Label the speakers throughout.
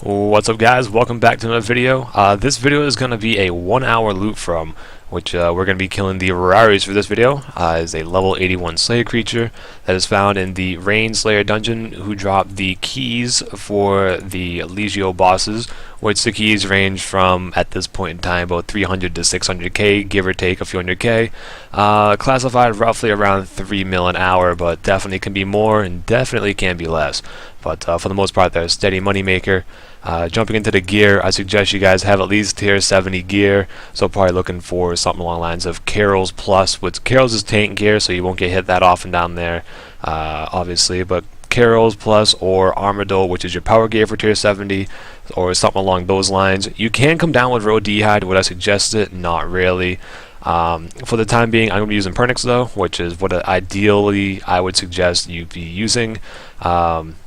Speaker 1: What's up, guys? Welcome back to another video. This video is going to be a 1-hour loot from which we're going to be killing the Rorarius for this video. Is a level 81 Slayer creature that is found in the Rain Slayer dungeon, who dropped the keys for the Legio bosses, which the keys range from, at this point in time, about 300 to 600k, give or take a few hundred k. Classified roughly around 3 mil an hour, but definitely can be more and definitely can be less. But for the most part, they're a steady money maker. Jumping into the gear, I suggest you guys have at least tier 70 gear, so probably looking for something along the lines of Carol's Plus, which Carol's is tank gear, so you won't get hit that often down there, obviously, but Carol's Plus or Armadillo, which is your power gear for tier 70, or something along those lines. You can come down with Road Dehyde. Would I suggest it? Not really. For the time being, I'm going to be using Pernix though, which is what ideally I would suggest you be using.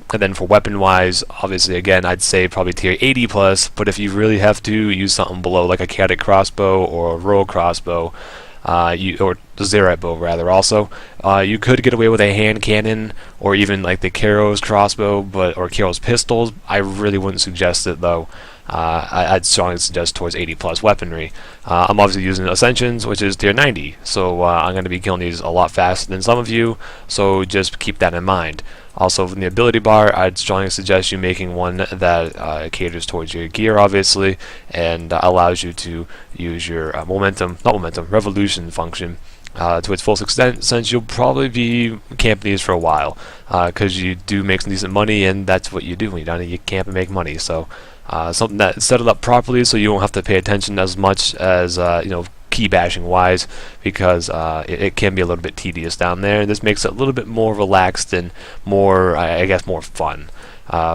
Speaker 1: And then for weapon wise, obviously again I'd say probably tier 80 plus, but if you really have to, use something below like a chaotic crossbow or a royal crossbow, or the Zerite bow rather. Also, you could get away with a hand cannon or even like the Karo's crossbow, or Karo's pistols. I really wouldn't suggest it though. I'd strongly suggest towards 80 plus weaponry. I'm obviously using Ascensions, which is tier 90, so I'm going to be killing these a lot faster than some of you, so just keep that in mind. Also, from the ability bar, I'd strongly suggest you making one that caters towards your gear, obviously, and allows you to use your revolution function to its full extent, since you'll probably be camping these for a while, because you do make some decent money, and that's what you do when you're down here. You camp and make money. So something that set it up properly, so you won't have to pay attention as much as key bashing wise, because it can be a little bit tedious down there, and this makes it a little bit more relaxed and more, I guess, more fun.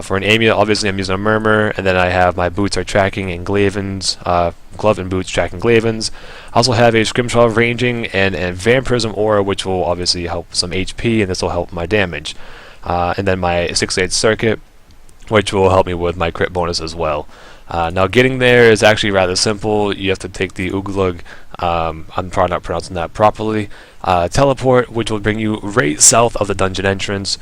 Speaker 1: For an amulet, obviously I'm using a Murmur, and then I have my boots are tracking and Glavins, glove and boots tracking Glavins. I also have a Scrimshaw ranging and Vampirism aura, which will obviously help some HP, and this will help my damage. And then my 6/8 circuit, which will help me with my crit bonus as well. Now getting there is actually rather simple. You have to take the Uglug, I'm probably not pronouncing that properly, teleport, which will bring you right south of the dungeon entrance.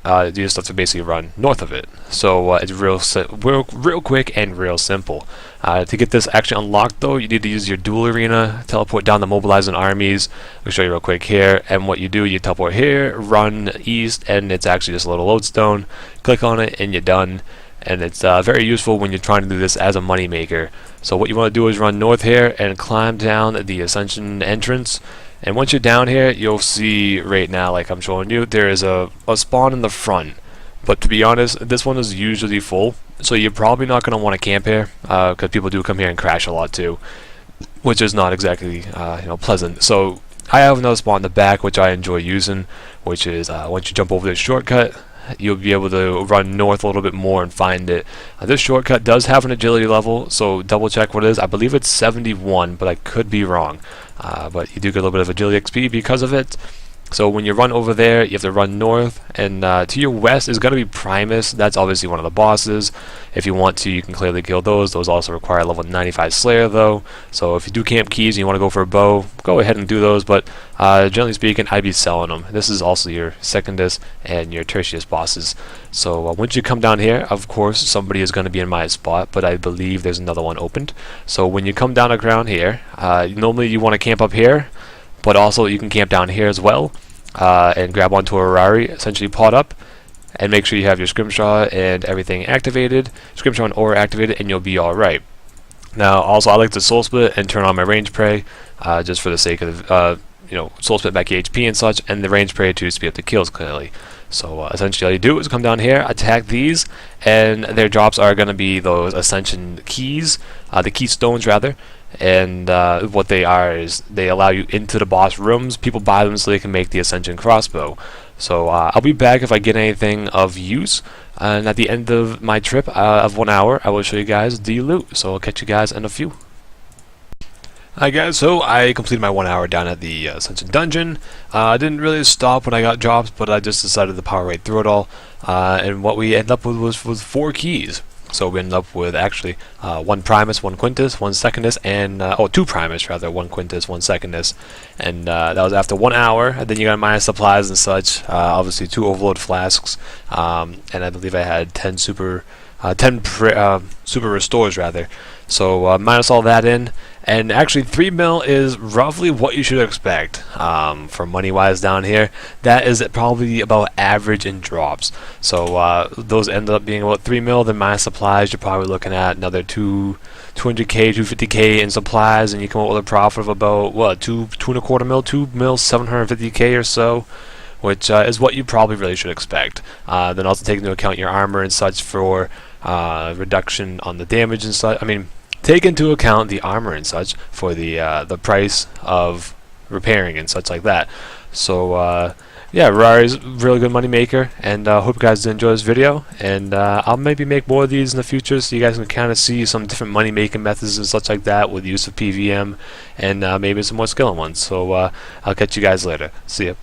Speaker 1: You just have to basically run north of it. So it's real quick and real simple. To get this actually unlocked though, you need to use your dual arena, teleport down the mobilizing armies. I'll show you real quick here, and what you do, you teleport here, run east, and it's actually just a little lodestone. Click on it and you're done. And it's very useful when you're trying to do this as a money maker. So what you want to do is run north here and climb down the Ascension entrance. And once you're down here, you'll see right now, like I'm showing you, there is a spawn in the front. But to be honest, this one is usually full, so you're probably not going to want to camp here, because people do come here and crash a lot too, which is not exactly pleasant. So I have another spawn in the back, which I enjoy using, which is once you jump over this shortcut, you'll be able to run north a little bit more and find it. This shortcut does have an agility level, so double check what it is. I believe it's 71, but I could be wrong. But you do get a little bit of agility XP because of it. So when you run over there, you have to run north, and to your west is going to be Primus. That's obviously one of the bosses. If you want to, you can clearly kill those. Those also require level 95 Slayer though. So if you do camp keys and you want to go for a bow, go ahead and do those, but generally speaking, I'd be selling them. This is also your secondus and your tertius bosses. So once you come down here, of course, somebody is going to be in my spot, but I believe there's another one opened. So when you come down the ground here, normally you want to camp up here, but also you can camp down here as well, and grab onto a Rorari, essentially pot up, and make sure you have your Scrimshaw and everything activated, Scrimshaw and aura activated, and you'll be alright. Now also I like to soul split and turn on my range prey, just for the sake of soul split back HP and such, and the range prey to speed up the kills clearly. So essentially all you do is come down here, attack these, and their drops are going to be those Ascension keys, the keystones rather. And what they are is they allow you into the boss rooms. People buy them so they can make the Ascension crossbow. So I'll be back if I get anything of use, and at the end of my trip of 1 hour, I will show you guys the loot. So I'll catch you guys in a few. Hi guys, so I completed my 1 hour down at the Ascension dungeon. I didn't really stop when I got drops, but I just decided to power right through it all. And what we ended up with was 4 keys. So we ended up with actually 1 Primus, 1 Quintus, 1 Secondus, and 2 Primus rather, 1 Quintus, 1 Secondus, and that was after 1 hour. And then you got minus supplies and such. Obviously 2 Overload flasks, and I believe I had 10 super 10 super restores rather. So minus all that in, and actually 3 mil is roughly what you should expect for money wise down here. That is probably about average in drops. So those end up being about 3 mil. Then minus supplies, you're probably looking at another 200k, 250k in supplies, and you come up with a profit of about what, 2.25 mil, 2 mil, 750k or so, which is what you probably really should expect. Then also take into account your armor and such for reduction on the damage and such. I mean, take into account the armor and such for the price of repairing and such like that. So yeah, Rorarius, really good money maker, and hope you guys did enjoy this video. And I'll maybe make more of these in the future, so you guys can kind of see some different money making methods and such like that with use of PVM, and maybe some more skilling ones. So I'll catch you guys later. See ya.